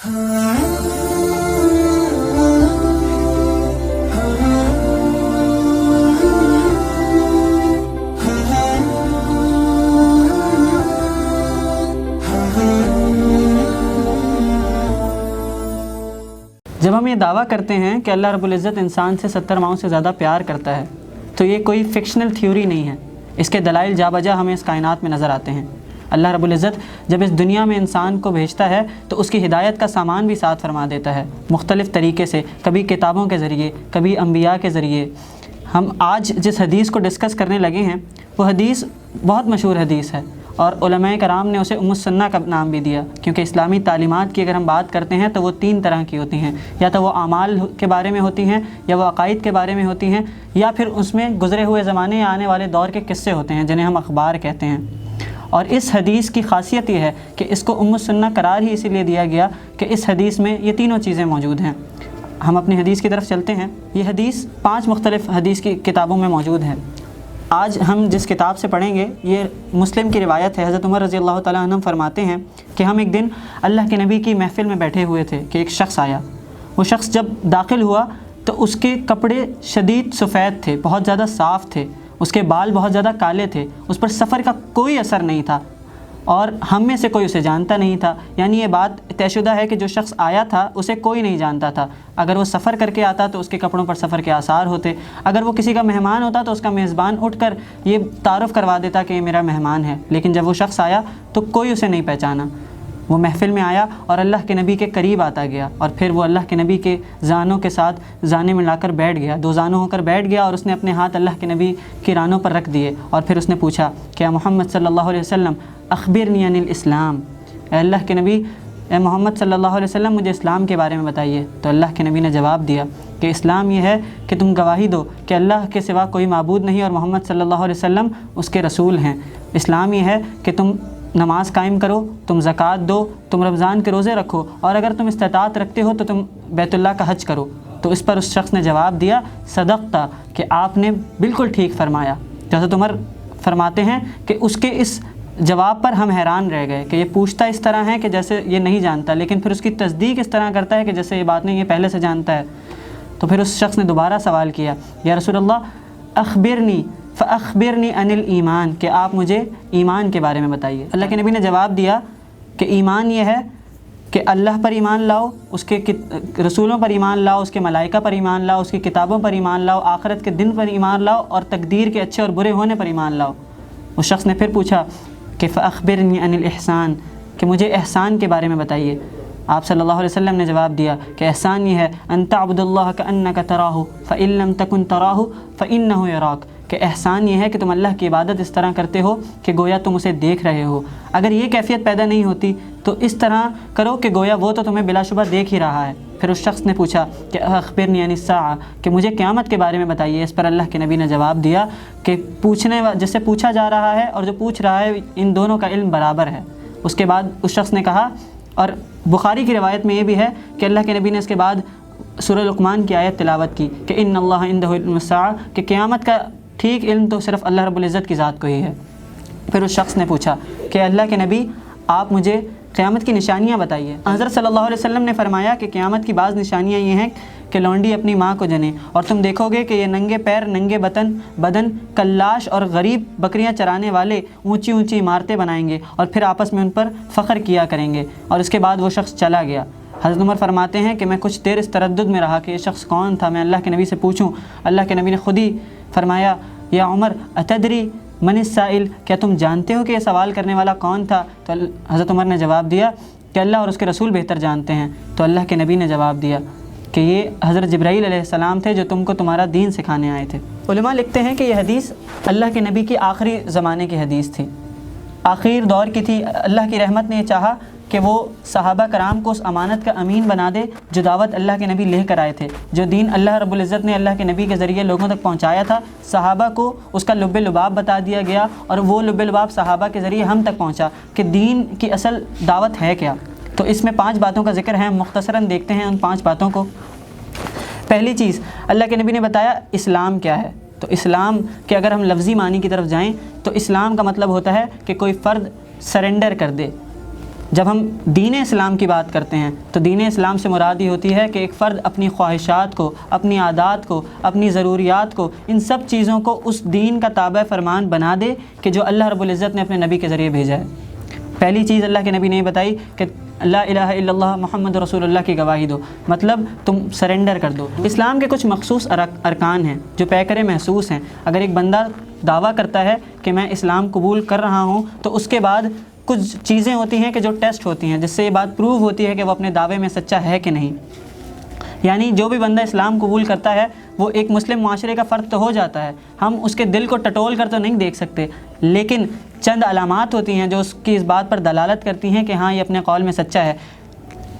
جب ہم یہ دعویٰ کرتے ہیں کہ اللہ رب العزت انسان سے 70 ماؤں سے زیادہ پیار کرتا ہے تو یہ کوئی فکشنل تھیوری نہیں ہے، اس کے دلائل جا بجا ہمیں اس کائنات میں نظر آتے ہیں۔ اللہ رب العزت جب اس دنیا میں انسان کو بھیجتا ہے تو اس کی ہدایت کا سامان بھی ساتھ فرما دیتا ہے مختلف طریقے سے، کبھی کتابوں کے ذریعے، کبھی انبیاء کے ذریعے۔ ہم آج جس حدیث کو ڈسکس کرنے لگے ہیں وہ حدیث بہت مشہور حدیث ہے، اور علماء کرام نے اسے ام السنہ کا نام بھی دیا، کیونکہ اسلامی تعلیمات کی اگر ہم بات کرتے ہیں تو وہ 3 طرح کی ہوتی ہیں، یا تو وہ اعمال کے بارے میں ہوتی ہیں، یا وہ عقائد کے بارے میں ہوتی ہیں، یا پھر اس میں گزرے ہوئے زمانے یا آنے والے دور کے قصے ہوتے ہیں جنہیں ہم اخبار کہتے ہیں۔ اور اس حدیث کی خاصیت یہ ہے کہ اس کو ام السنہ قرار ہی اسی لیے دیا گیا کہ اس حدیث میں یہ تینوں چیزیں موجود ہیں۔ ہم اپنی حدیث کی طرف چلتے ہیں۔ یہ حدیث 5 مختلف حدیث کی کتابوں میں موجود ہے۔ آج ہم جس کتاب سے پڑھیں گے یہ مسلم کی روایت ہے۔ حضرت عمر رضی اللہ تعالیٰ عنہ فرماتے ہیں کہ ہم ایک دن اللہ کے نبی کی محفل میں بیٹھے ہوئے تھے کہ ایک شخص آیا۔ وہ شخص جب داخل ہوا تو اس کے کپڑے شدید سفید تھے، بہت زیادہ صاف تھے، اس کے بال بہت زیادہ کالے تھے، اس پر سفر کا کوئی اثر نہیں تھا، اور ہم میں سے کوئی اسے جانتا نہیں تھا۔ یعنی یہ بات طے شدہ ہے کہ جو شخص آیا تھا اسے کوئی نہیں جانتا تھا۔ اگر وہ سفر کر کے آتا تو اس کے کپڑوں پر سفر کے آثار ہوتے، اگر وہ کسی کا مہمان ہوتا تو اس کا میزبان اٹھ کر یہ تعارف کروا دیتا کہ یہ میرا مہمان ہے، لیکن جب وہ شخص آیا تو کوئی اسے نہیں پہچانا۔ وہ محفل میں آیا اور اللہ کے نبی کے قریب آتا گیا، اور پھر وہ اللہ کے نبی کے زانوں کے ساتھ زانے ملا کر بیٹھ گیا، 2 زانوں ہو کر بیٹھ گیا، اور اس نے اپنے ہاتھ اللہ کے نبی کی رانوں پر رکھ دیے، اور پھر اس نے پوچھا کہ محمد صلی اللہ علیہ وسلم اخبرنی عن الاسلام، اے اللہ کے نبی، اے محمد صلی اللہ علیہ وسلم مجھے اسلام کے بارے میں بتائیے۔ تو اللہ کے نبی نے جواب دیا کہ اسلام یہ ہے کہ تم گواہی دو کہ اللہ کے سوا کوئی معبود نہیں اور محمد صلی اللہ علیہ وسلم اس کے رسول ہیں۔ اسلام یہ ہے کہ تم نماز قائم کرو، تم زکوٰۃ دو، تم رمضان کے روزے رکھو، اور اگر تم استطاعت رکھتے ہو تو تم بیت اللہ کا حج کرو۔ تو اس پر اس شخص نے جواب دیا صدقتا، کہ آپ نے بالکل ٹھیک فرمایا۔ تو حضرت عمر فرماتے ہیں کہ اس کے اس جواب پر ہم حیران رہ گئے کہ یہ پوچھتا اس طرح ہے کہ جیسے یہ نہیں جانتا، لیکن پھر اس کی تصدیق اس طرح کرتا ہے کہ جیسے یہ بات نہیں یہ پہلے سے جانتا ہے۔ تو پھر اس شخص نے دوبارہ سوال کیا، یا رسول اللہ اخبرنی فاخبرنی عن الایمان، کہ آپ مجھے ایمان کے بارے میں بتائیے۔ اللہ کے نبی نے جواب دیا کہ ایمان یہ ہے کہ اللہ پر ایمان لاؤ، اس کے رسولوں پر ایمان لاؤ، اس کے ملائکہ پر ایمان لاؤ، اس کی کتابوں پر ایمان لاؤ، آخرت کے دن پر ایمان لاؤ، اور تقدیر کے اچھے اور برے ہونے پر ایمان لاؤ۔ اس شخص نے پھر پوچھا کہ فاخبرنی عن الاحسان، کہ مجھے احسان کے بارے میں بتائیے۔ آپ صلی اللہ علیہ وسلم نے جواب دیا کہ احسان یہ ہے ان تعبد اللہ کانک تراہ فان لم تکن تراہ فانہ یراک، کہ احسان یہ ہے کہ تم اللہ کی عبادت اس طرح کرتے ہو کہ گویا تم اسے دیکھ رہے ہو۔ اگر یہ کیفیت پیدا نہیں ہوتی تو اس طرح کرو کہ گویا وہ تو تمہیں بلا شبہ دیکھ ہی رہا ہے۔ پھر اس شخص نے پوچھا کہ اخبرنی عن الساعہ، کہ مجھے قیامت کے بارے میں بتائیے۔ اس پر اللہ کے نبی نے جواب دیا کہ جس سے پوچھا جا رہا ہے اور جو پوچھ رہا ہے ان دونوں کا علم برابر ہے۔ اس کے بعد اس شخص نے کہا، اور بخاری کی روایت میں یہ بھی ہے کہ اللہ کے نبی نے اس کے بعد سورہ لقمان کی آیت تلاوت کی کہ ان اللہ عندہ علم الساعہ، کہ قیامت کا ٹھیک علم تو صرف اللہ رب العزت کی ذات کو ہی ہے۔ پھر اس شخص نے پوچھا کہ اللہ کے نبی آپ مجھے قیامت کی نشانیاں بتائیے۔ حضرت صلی اللہ علیہ وسلم نے فرمایا کہ قیامت کی بعض نشانیاں یہ ہیں کہ لونڈی اپنی ماں کو جنے، اور تم دیکھو گے کہ یہ ننگے پیر، ننگے بدن، کلاش اور غریب بکریاں چرانے والے اونچی اونچی عمارتیں بنائیں گے اور پھر آپس میں ان پر فخر کیا کریں گے۔ اور اس کے بعد وہ شخص چلا گیا۔ حضرت عمر فرماتے ہیں کہ میں کچھ دیر اس تردد میں رہا کہ یہ شخص کون تھا، میں اللہ کے نبی سے پوچھوں۔ اللہ کے نبی نے خود ہی فرمایا یا عمر اتدری من السائل، کیا تم جانتے ہو کہ یہ سوال کرنے والا کون تھا؟ تو حضرت عمر نے جواب دیا کہ اللہ اور اس کے رسول بہتر جانتے ہیں۔ تو اللہ کے نبی نے جواب دیا کہ یہ حضرت جبرائیل علیہ السلام تھے جو تم کو تمہارا دین سکھانے آئے تھے۔ علماء لکھتے ہیں کہ یہ حدیث اللہ کے نبی کی آخری زمانے کی حدیث تھی، آخر دور کی تھی۔ اللہ کی رحمت نے یہ چاہا کہ وہ صحابہ کرام کو اس امانت کا امین بنا دے جو دعوت اللہ کے نبی لے کر آئے تھے، جو دین اللہ رب العزت نے اللہ کے نبی کے ذریعے لوگوں تک پہنچایا تھا۔ صحابہ کو اس کا لب لباب بتا دیا گیا، اور وہ لب لباب صحابہ کے ذریعے ہم تک پہنچا کہ دین کی اصل دعوت ہے کیا۔ تو اس میں 5 باتوں کا ذکر ہے، مختصراً دیکھتے ہیں ان 5 باتوں کو۔ پہلی چیز اللہ کے نبی نے بتایا اسلام کیا ہے۔ تو اسلام کے اگر ہم لفظی معنی کی طرف جائیں تو اسلام کا مطلب ہوتا ہے کہ کوئی فرد سرنڈر کر دے، جب ہم دین اسلام کی بات کرتے ہیں تو دین اسلام سے مراد یہ ہوتی ہے کہ ایک فرد اپنی خواہشات کو، اپنی عادات کو، اپنی ضروریات کو، ان سب چیزوں کو اس دین کا تابع فرمان بنا دے کہ جو اللہ رب العزت نے اپنے نبی کے ذریعے بھیجا ہے۔ پہلی چیز اللہ کے نبی نے بتائی کہ لا الہ الا اللہ محمد رسول اللہ کی گواہی دو، مطلب تم سرنڈر کر دو۔ اسلام کے کچھ مخصوص ارکان ہیں جو پیکر محسوس ہیں۔ اگر ایک بندہ دعویٰ کرتا ہے کہ میں اسلام قبول کر رہا ہوں تو اس کے بعد کچھ چیزیں ہوتی ہیں کہ جو ٹیسٹ ہوتی ہیں، جس سے یہ بات پروو ہوتی ہے کہ وہ اپنے دعوے میں سچا ہے کہ نہیں۔ یعنی جو بھی بندہ اسلام قبول کرتا ہے وہ ایک مسلم معاشرے کا فرد تو ہو جاتا ہے، ہم اس کے دل کو ٹٹول کر تو نہیں دیکھ سکتے، لیکن چند علامات ہوتی ہیں جو اس کی اس بات پر دلالت کرتی ہیں کہ ہاں یہ اپنے قول میں سچا ہے۔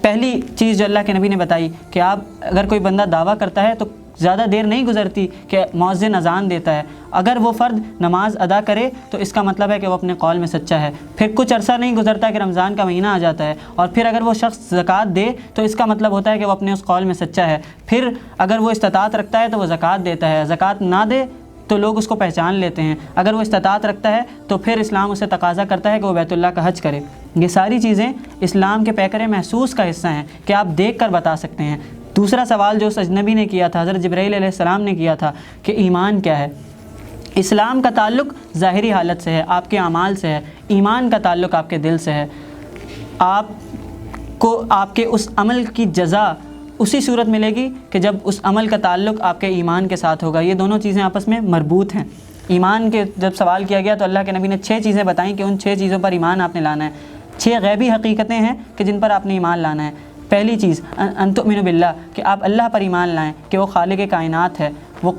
پہلی چیز جو اللہ کے نبی نے بتائی کہ آپ اگر کوئی بندہ دعویٰ کرتا ہے تو زیادہ دیر نہیں گزرتی کہ مؤذن اذان دیتا ہے، اگر وہ فرد نماز ادا کرے تو اس کا مطلب ہے کہ وہ اپنے قول میں سچا ہے۔ پھر کچھ عرصہ نہیں گزرتا کہ رمضان کا مہینہ آ جاتا ہے، اور پھر اگر وہ شخص زکوٰۃ دے تو اس کا مطلب ہوتا ہے کہ وہ اپنے اس قول میں سچا ہے۔ پھر اگر وہ استطاعت رکھتا ہے تو وہ زکوٰۃ دیتا ہے، زکوٰۃ نہ دے تو لوگ اس کو پہچان لیتے ہیں۔ اگر وہ استطاعت رکھتا ہے تو پھر اسلام اسے تقاضا کرتا ہے کہ وہ بیت اللہ کا حج کرے۔ یہ ساری چیزیں اسلام کے پیکر محسوس کا حصہ ہیں کہ آپ دیکھ کر بتا سکتے ہیں۔ دوسرا سوال جو اس اجنبی نے کیا تھا، حضرت جبرائیل علیہ السلام نے کیا تھا کہ ایمان کیا ہے؟ اسلام کا تعلق ظاہری حالت سے ہے، آپ کے اعمال سے ہے۔ ایمان کا تعلق آپ کے دل سے ہے۔ آپ کو آپ کے اس عمل کی جزا اسی صورت ملے گی کہ جب اس عمل کا تعلق آپ کے ایمان کے ساتھ ہوگا۔ یہ دونوں چیزیں آپس میں مربوط ہیں۔ ایمان کے جب سوال کیا گیا تو اللہ کے نبی نے 6 چیزیں بتائیں کہ ان 6 چیزوں پر ایمان آپ نے لانا ہے۔ 6 غیبی حقیقتیں ہیں کہ جن پر آپ نے ایمان لانا ہے۔ پہلی چیز ان تؤمنوا باللہ، کہ آپ اللہ پر ایمان لائیں کہ وہ خالق کائنات ہے، وہ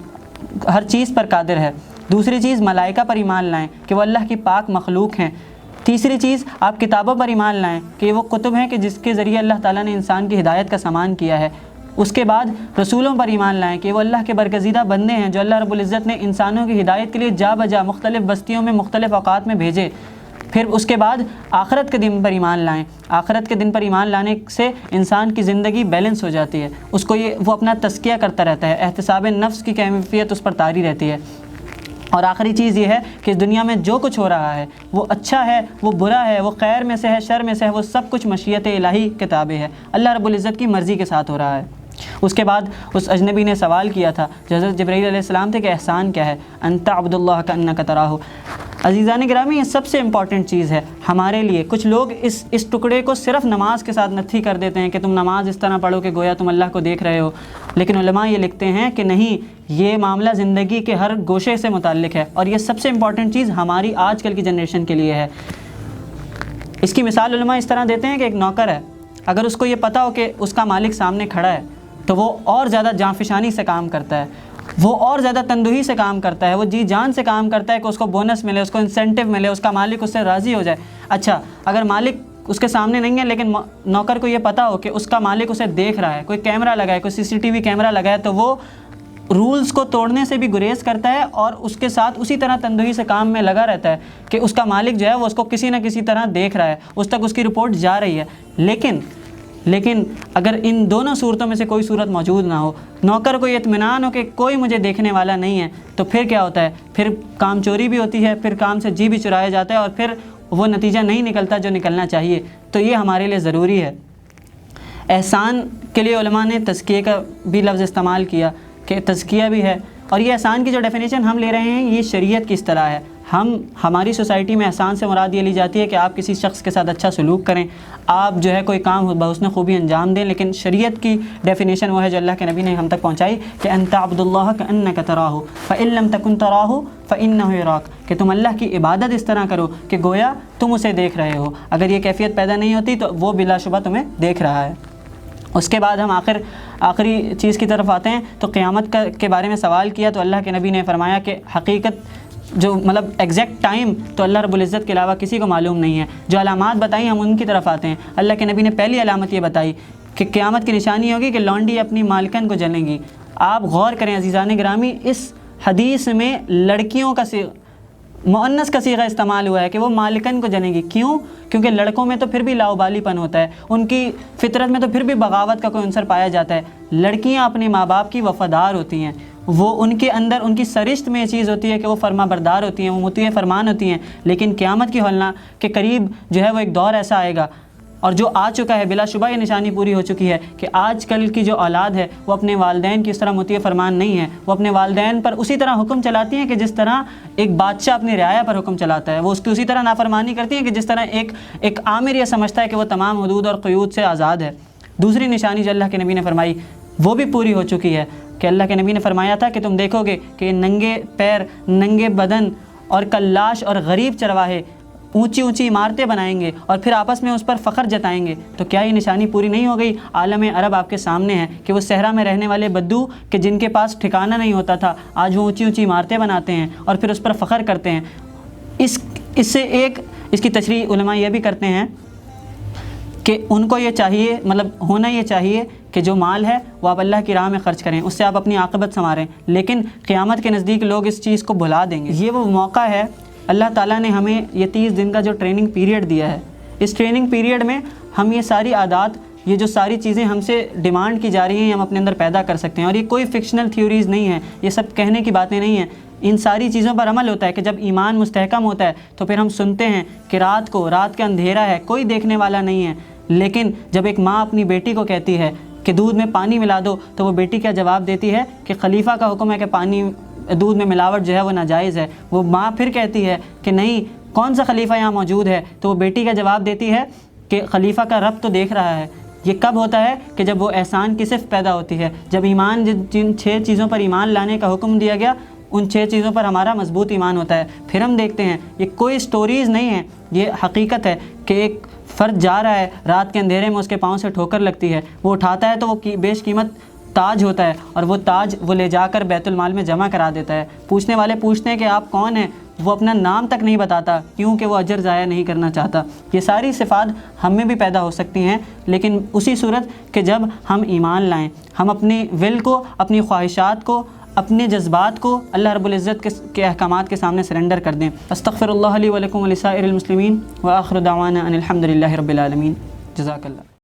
ہر چیز پر قادر ہے۔ دوسری چیز ملائکہ پر ایمان لائیں کہ وہ اللہ کی پاک مخلوق ہیں۔ تیسری چیز آپ کتابوں پر ایمان لائیں کہ یہ وہ کتب ہیں کہ جس کے ذریعے اللہ تعالیٰ نے انسان کی ہدایت کا سامان کیا ہے۔ اس کے بعد رسولوں پر ایمان لائیں کہ وہ اللہ کے برگزیدہ بندے ہیں جو اللہ رب العزت نے انسانوں کی ہدایت کے لیے جا بجا مختلف بستیوں میں مختلف اوقات میں بھیجے۔ پھر اس کے بعد آخرت کے دن پر ایمان لائیں۔ آخرت کے دن پر ایمان لانے سے انسان کی زندگی بیلنس ہو جاتی ہے، اس کو وہ اپنا تزکیہ کرتا رہتا ہے، احتساب نفس کی کیفیت اس پر طاری رہتی ہے۔ اور آخری چیز یہ ہے کہ اس دنیا میں جو کچھ ہو رہا ہے وہ اچھا ہے، وہ برا ہے، وہ خیر میں سے ہے، شر میں سے ہے، وہ سب کچھ مشیت الہی کے تابع ہے، اللہ رب العزت کی مرضی کے ساتھ ہو رہا ہے۔ اس کے بعد اس اجنبی نے سوال کیا تھا جو حضرت جبرائیل علیہ السلام تھے کہ احسان کیا ہے؟ ان تعبد اللہ کانک تراہ۔ عزیزان گرامی، یہ سب سے امپورٹنٹ چیز ہے ہمارے لیے۔ کچھ لوگ اس ٹکڑے کو صرف نماز کے ساتھ نتھی کر دیتے ہیں کہ تم نماز اس طرح پڑھو کہ گویا تم اللہ کو دیکھ رہے ہو، لیکن علماء یہ لکھتے ہیں کہ نہیں، یہ معاملہ زندگی کے ہر گوشے سے متعلق ہے، اور یہ سب سے امپورٹنٹ چیز ہماری آج کل کی جنریشن کے لیے ہے۔ اس کی مثال علماء اس طرح دیتے ہیں کہ ایک نوکر ہے، اگر اس کو یہ پتہ ہو کہ اس کا مالک سامنے کھڑا ہے تو وہ اور زیادہ جانفشانی سے کام کرتا ہے، وہ اور زیادہ تندہی سے کام کرتا ہے، وہ جی جان سے کام کرتا ہے کہ اس کو بونس ملے، اس کو انسینٹیو ملے، اس کا مالک اس سے راضی ہو جائے۔ اچھا، اگر مالک اس کے سامنے نہیں ہے لیکن نوکر کو یہ پتہ ہو کہ اس کا مالک اسے دیکھ رہا ہے، کوئی کیمرہ لگا ہے، کوئی CCTV کیمرہ لگا ہے، تو وہ رولز کو توڑنے سے بھی گریز کرتا ہے اور اس کے ساتھ اسی طرح تندہی سے کام میں لگا رہتا ہے کہ اس کا مالک جو ہے وہ اس کو کسی نہ کسی طرح دیکھ رہا ہے، اس تک اس کی رپورٹ جا رہی ہے۔ لیکن اگر ان دونوں صورتوں میں سے کوئی صورت موجود نہ ہو، نوکر کو یہ اطمینان ہو کہ کوئی مجھے دیکھنے والا نہیں ہے، تو پھر کیا ہوتا ہے؟ پھر کام چوری بھی ہوتی ہے، پھر کام سے جی بھی چرایا جاتا ہے، اور پھر وہ نتیجہ نہیں نکلتا جو نکلنا چاہیے۔ تو یہ ہمارے لیے ضروری ہے۔ احسان کے لیے علماء نے تزکیے کا بھی لفظ استعمال کیا کہ تزکیہ بھی ہے، اور یہ احسان کی جو ڈیفینیشن ہم لے رہے ہیں یہ شریعت کی اصطلاح ہے۔ ہماری سوسائٹی میں احسان سے مراد یہ لی جاتی ہے کہ آپ کسی شخص کے ساتھ اچھا سلوک کریں، آپ جو ہے کوئی کام بحسن خوبی انجام دیں، لیکن شریعت کی ڈیفینیشن وہ ہے جو اللہ کے نبی نے ہم تک پہنچائی کہ ان تعبد اللہ کانک تراہ فان لم تکن تراہ فانہ یراک، کہ تم اللہ کی عبادت اس طرح کرو کہ گویا تم اسے دیکھ رہے ہو۔ اگر یہ کیفیت پیدا نہیں ہوتی تو وہ بلا شبہ تمہیں دیکھ رہا ہے۔ اس کے بعد ہم آخری چیز کی طرف آتے ہیں تو قیامت کے بارے میں سوال کیا تو اللہ کے نبی نے فرمایا کہ حقیقت جو مطلب ایگزیکٹ ٹائم تو اللہ رب العزت کے علاوہ کسی کو معلوم نہیں ہے۔ جو علامات بتائی ہم ان کی طرف آتے ہیں۔ اللہ کے نبی نے پہلی علامت یہ بتائی کہ قیامت کی نشانی ہوگی کہ لونڈی اپنی مالکن کو جلیں گی۔ آپ غور کریں عزیزان گرامی، اس حدیث میں لڑکیوں کا مؤنث کا صیغہ استعمال ہوا ہے کہ وہ مالکن کو جلیں گی۔ کیوں؟ کیونکہ لڑکوں میں تو پھر بھی لاؤبالی پن ہوتا ہے، ان کی فطرت میں تو پھر بھی بغاوت کا کوئی عنصر پایا جاتا ہے۔ لڑکیاں اپنے ماں باپ کی وفادار ہوتی ہیں، وہ ان کے اندر ان کی سرشت میں یہ چیز ہوتی ہے کہ وہ فرما بردار ہوتی ہیں، وہ مطیع فرمان ہوتی ہیں۔ لیکن قیامت کی ہولنا کے قریب جو ہے وہ ایک دور ایسا آئے گا اور جو آ چکا ہے بلا شبہ یہ نشانی پوری ہو چکی ہے کہ آج کل کی جو اولاد ہے وہ اپنے والدین کی اس طرح مطیع فرمان نہیں ہے، وہ اپنے والدین پر اسی طرح حکم چلاتی ہیں کہ جس طرح ایک بادشاہ اپنی رعایا پر حکم چلاتا ہے، وہ اس کی اسی طرح نافرمانی کرتی ہیں کہ جس طرح ایک آمر یہ سمجھتا ہے کہ وہ تمام حدود اور قیود سے آزاد ہے۔ دوسری نشانی جو اللہ کے نبی نے فرمائی وہ بھی پوری ہو چکی ہے کہ اللہ کے نبی نے فرمایا تھا کہ تم دیکھو گے کہ ننگے پیر، ننگے بدن اور کلاش اور غریب چرواہے اونچی اونچی عمارتیں بنائیں گے اور پھر آپس میں اس پر فخر جتائیں گے۔ تو کیا یہ نشانی پوری نہیں ہو گئی؟ عالم عرب آپ کے سامنے ہے کہ وہ صحرا میں رہنے والے بدو کہ جن کے پاس ٹھکانہ نہیں ہوتا تھا، آج وہ اونچی اونچی عمارتیں بناتے ہیں اور پھر اس پر فخر کرتے ہیں۔ اس کی تشریح علماء یہ بھی کرتے ہیں کہ ان کو یہ چاہیے، مطلب ہونا یہ چاہیے کہ جو مال ہے وہ آپ اللہ کی راہ میں خرچ کریں، اس سے آپ اپنی عاقبت سنواریں، لیکن قیامت کے نزدیک لوگ اس چیز کو بھلا دیں گے۔ یہ وہ موقع ہے، اللہ تعالیٰ نے ہمیں یہ 30 دن کا جو ٹریننگ پیریڈ دیا ہے، اس ٹریننگ پیریڈ میں ہم یہ ساری عادات، یہ جو ساری چیزیں ہم سے ڈیمانڈ کی جا رہی ہیں ہم اپنے اندر پیدا کر سکتے ہیں، اور یہ کوئی فکشنل تھیوریز نہیں ہیں، یہ سب کہنے کی باتیں نہیں ہیں، ان ساری چیزوں پر عمل ہوتا ہے کہ جب ایمان مستحکم ہوتا ہے تو پھر ہم سنتے ہیں کہ رات کا اندھیرا ہے، کوئی دیکھنے والا نہیں ہے، لیکن جب ایک ماں اپنی بیٹی کو کہتی ہے کہ دودھ میں پانی ملا دو تو وہ بیٹی کیا جواب دیتی ہے کہ خلیفہ کا حکم ہے کہ پانی دودھ میں ملاوٹ جو ہے وہ ناجائز ہے۔ وہ ماں پھر کہتی ہے کہ نہیں، کون سا خلیفہ یہاں موجود ہے؟ تو وہ بیٹی کا جواب دیتی ہے کہ خلیفہ کا رب تو دیکھ رہا ہے۔ یہ کب ہوتا ہے؟ کہ جب وہ احسان کی صفت پیدا ہوتی ہے، جب ایمان، جن 6 چیزوں پر ایمان لانے کا حکم دیا گیا ان 6 چیزوں پر ہمارا مضبوط ایمان ہوتا ہے، پھر ہم دیکھتے ہیں یہ کوئی سٹوریز نہیں ہیں، یہ حقیقت ہے کہ ایک فرد جا رہا ہے، رات کے اندھیرے میں اس کے پاؤں سے ٹھوکر لگتی ہے، وہ اٹھاتا ہے تو وہ بیش قیمت تاج ہوتا ہے، اور وہ تاج وہ لے جا کر بیت المال میں جمع کرا دیتا ہے۔ پوچھنے والے پوچھتے ہیں کہ آپ کون ہیں؟ وہ اپنا نام تک نہیں بتاتا، کیونکہ وہ اجر ضائع نہیں کرنا چاہتا۔ یہ ساری صفات ہم میں بھی پیدا ہو سکتی ہیں، لیکن اسی صورت کہ جب ہم ایمان لائیں، ہم اپنی ول کو، اپنی خواہشات کو، اپنے جذبات کو اللہ رب العزت کے احکامات کے سامنے سرنڈر کر دیں۔ استغفر اللہ لی ولکم ولسائر المسلمین وآخر دعوانا ان الحمد للہ رب العالمین۔ جزاک اللہ۔